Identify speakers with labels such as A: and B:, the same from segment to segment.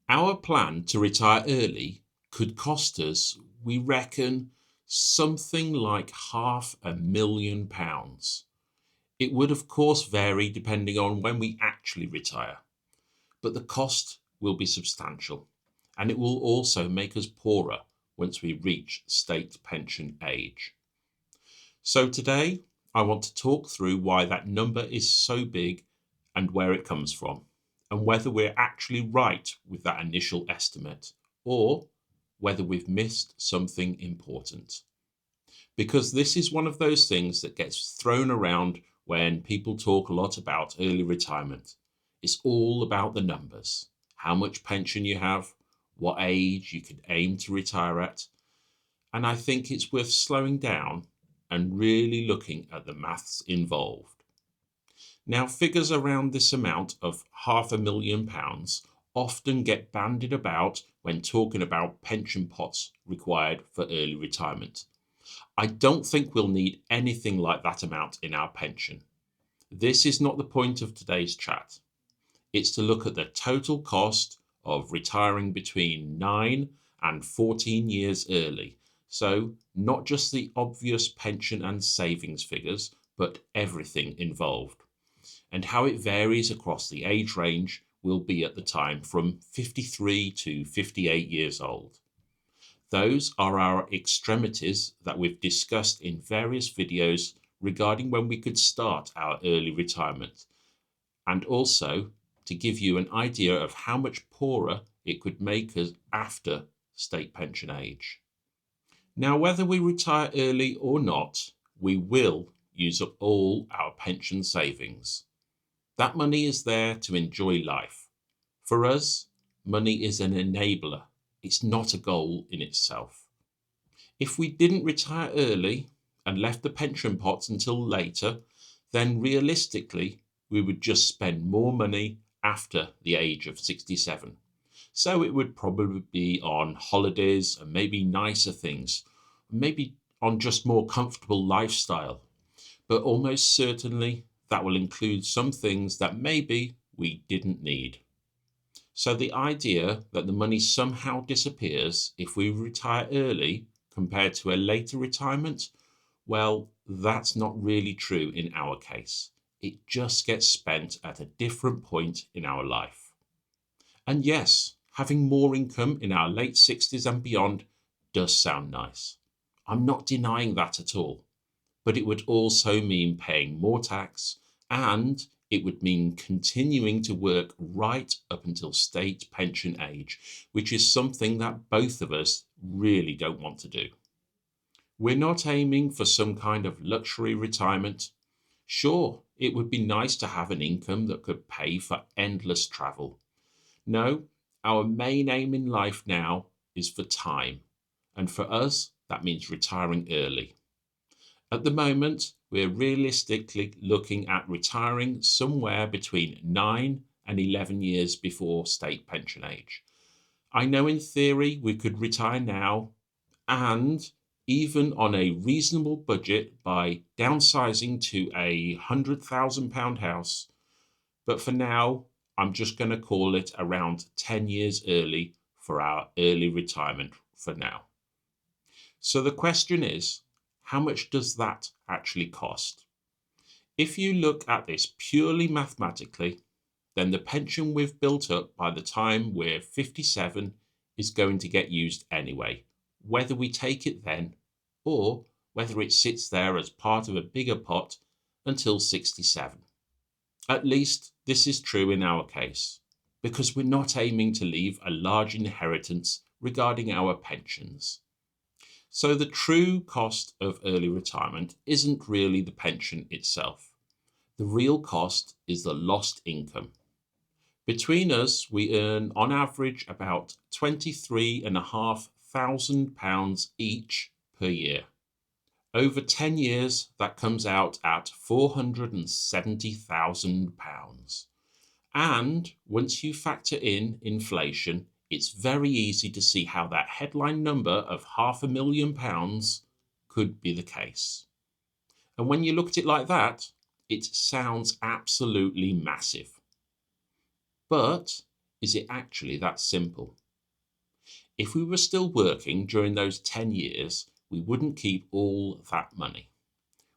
A: Our plan to retire early could cost us, we reckon, something like £500,000. It would, of course, vary depending on when we actually retire, but the cost will be substantial, and it will also make us poorer once we reach state pension age. So today, I want to talk through why that number is so big and where it comes from, and whether we're actually right with that initial estimate, or whether we've missed something important. Because this is one of those things that gets thrown around when people talk a lot about early retirement. It's all about the numbers, how much pension you have, what age you could aim to retire at. And I think it's worth slowing down and really looking at the maths involved. Now, figures around this amount of £500,000 often get bandied about when talking about pension pots required for early retirement. I don't think we'll need anything like that amount in our pension. This is not the point of today's chat. It's to look at the total cost of retiring between 9 and 14 years early. So, not just the obvious pension and savings figures, but everything involved. And how it varies across the age range will be at the time from 53 to 58 years old. Those are our extremities that we've discussed in various videos regarding when we could start our early retirement, and also to give you an idea of how much poorer it could make us after state pension age. Now, whether we retire early or not, we will use up all our pension savings. That money is there to enjoy life. For us, money is an enabler. It's not a goal in itself. If we didn't retire early and left the pension pots until later, then realistically, we would just spend more money after the age of 67. So it would probably be on holidays and maybe nicer things, maybe on just more comfortable lifestyle. But almost certainly that will include some things that maybe we didn't need. So the idea that the money somehow disappears if we retire early compared to a later retirement, well, that's not really true in our case. It just gets spent at a different point in our life. And yes, having more income in our late 60s and beyond does sound nice. I'm not denying that at all. But it would also mean paying more tax, and it would mean continuing to work right up until state pension age, which is something that both of us really don't want to do. We're not aiming for some kind of luxury retirement. Sure, it would be nice to have an income that could pay for endless travel. No, our main aim in life now is for time, and for us, that means retiring early. At the moment, we're realistically looking at retiring somewhere between 9 and 11 years before state pension age. I know in theory we could retire now, and even on a reasonable budget by downsizing to a £100,000 house, but for now, I'm just going to call it around 10 years early for our early retirement for now. So the question is, how much does that actually cost? If you look at this purely mathematically, then the pension we've built up by the time we're 57 is going to get used anyway, whether we take it then or whether it sits there as part of a bigger pot until 67. At least this is true in our case, because we're not aiming to leave a large inheritance regarding our pensions. So the true cost of early retirement isn't really the pension itself. The real cost is the lost income. Between us, we earn on average about £23,500 each per year. Over 10 years, that comes out at £470,000. And once you factor in inflation, it's very easy to see how that headline number of £500,000 could be the case. And when you look at it like that, it sounds absolutely massive. But is it actually that simple? If we were still working during those 10 years, we wouldn't keep all that money.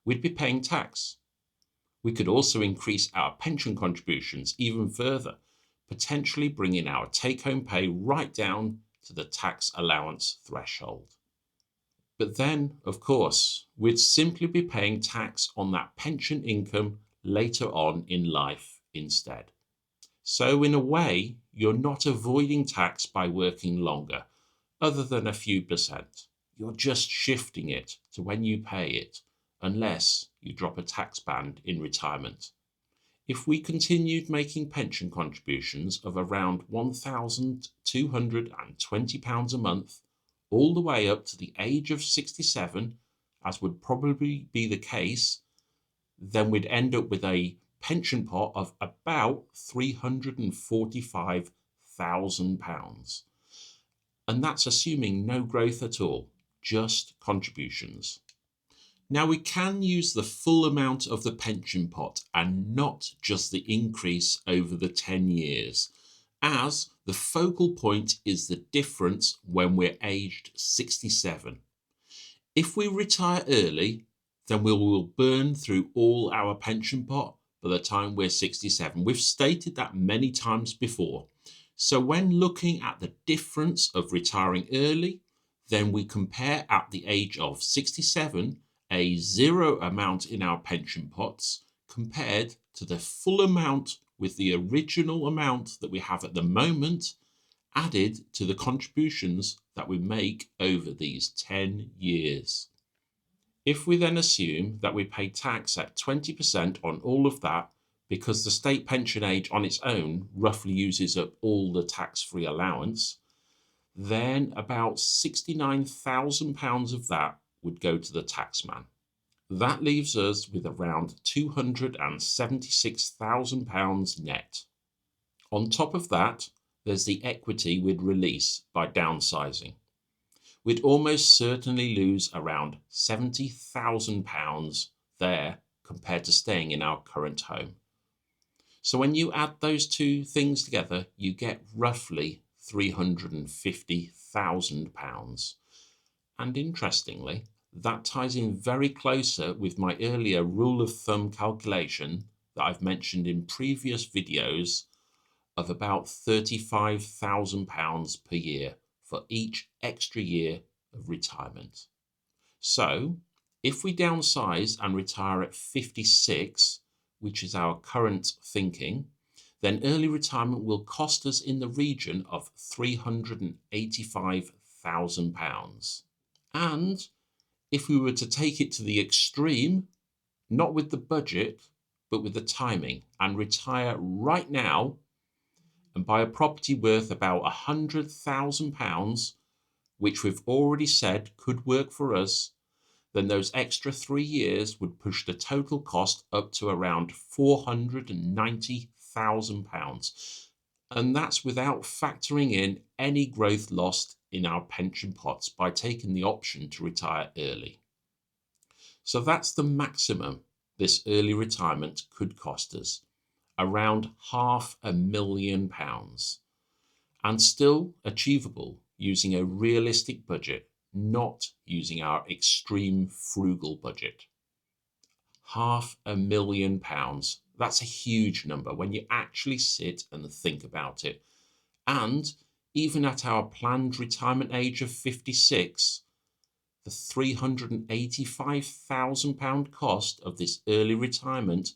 A: We'd be paying tax. We could also increase our pension contributions even further, potentially bringing our take-home pay right down to the tax allowance threshold. But then, of course, we'd simply be paying tax on that pension income later on in life instead. So, in a way, you're not avoiding tax by working longer, other than a few percent. You're just shifting it to when you pay it, unless you drop a tax band in retirement. If we continued making pension contributions of around £1,220 a month, all the way up to the age of 67, as would probably be the case, then we'd end up with a pension pot of about £345,000. And that's assuming no growth at all, just contributions. Now, we can use the full amount of the pension pot and not just the increase over the 10 years, as the focal point is the difference when we're aged 67. If we retire early, then we will burn through all our pension pot by the time we're 67. We've stated that many times before. So when looking at the difference of retiring early, then we compare at the age of 67 a zero amount in our pension pots compared to the full amount with the original amount that we have at the moment added to the contributions that we make over these 10 years. If we then assume that we pay tax at 20% on all of that, because the state pension age on its own roughly uses up all the tax-free allowance, then about £69,000 of that would go to the taxman. That leaves us with around £276,000 net. On top of that, there's the equity we'd release by downsizing. We'd almost certainly lose around £70,000 there compared to staying in our current home. So when you add those two things together, you get roughly £350,000. And interestingly, that ties in very closer with my earlier rule of thumb calculation that I've mentioned in previous videos of about £35,000 per year for each extra year of retirement. So if we downsize and retire at 56, which is our current thinking, then early retirement will cost us in the region of £385,000. And if we were to take it to the extreme, not with the budget, but with the timing, and retire right now and buy a property worth about £100,000, which we've already said could work for us, then those extra 3 years would push the total cost up to around £490,000. And that's without factoring in any growth lost in our pension pots by taking the option to retire early. So that's the maximum this early retirement could cost us, around £500,000, and still achievable using a realistic budget, not using our extreme frugal budget. £500,000. That's a huge number when you actually sit and think about it. And even at our planned retirement age of 56, the £385,000 cost of this early retirement,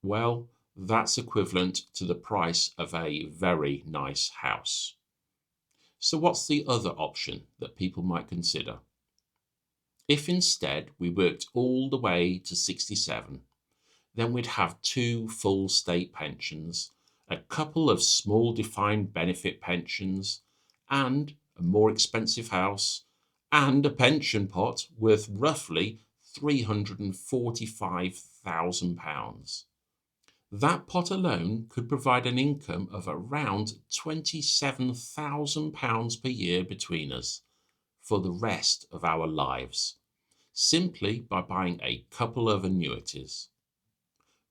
A: well, that's equivalent to the price of a very nice house. So what's the other option that people might consider? If instead we worked all the way to 67, then we'd have 2 full state pensions, a couple of small defined benefit pensions, and a more expensive house, and a pension pot worth roughly £345,000. That pot alone could provide an income of around £27,000 per year between us for the rest of our lives, simply by buying a couple of annuities.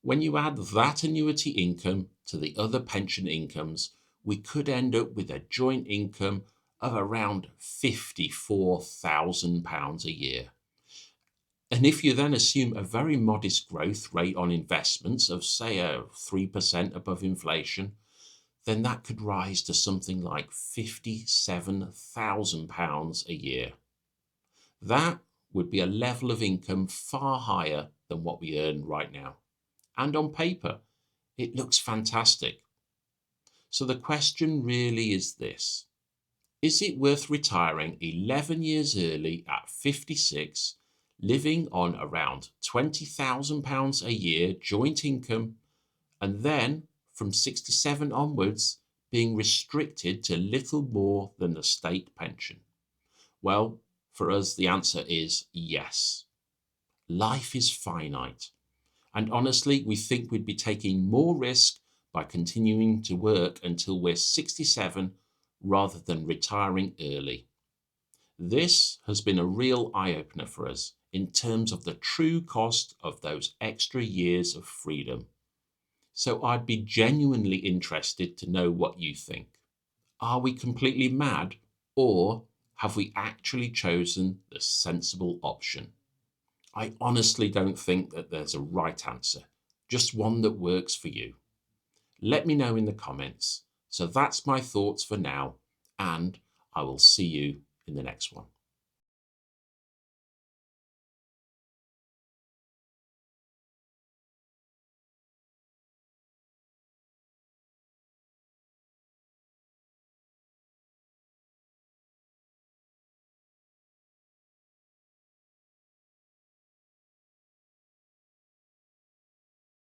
A: When you add that annuity income to the other pension incomes, we could end up with a joint income of around £54,000 a year. And if you then assume a very modest growth rate on investments of, say, 3% above inflation, then that could rise to something like £57,000 a year. That would be a level of income far higher than what we earn right now. And on paper, it looks fantastic. So the question really is this: is it worth retiring 11 years early at 56, living on around £20,000 a year joint income, and then from 67 onwards being restricted to little more than the state pension? Well, for us, the answer is yes. Life is finite. And honestly, we think we'd be taking more risk by continuing to work until we're 67 rather than retiring early. This has been a real eye-opener for us in terms of the true cost of those extra years of freedom. So I'd be genuinely interested to know what you think. Are we completely mad, or have we actually chosen the sensible option? I honestly don't think that there's a right answer, just one that works for you. Let me know in the comments. So that's my thoughts for now, and I will see you in the next one.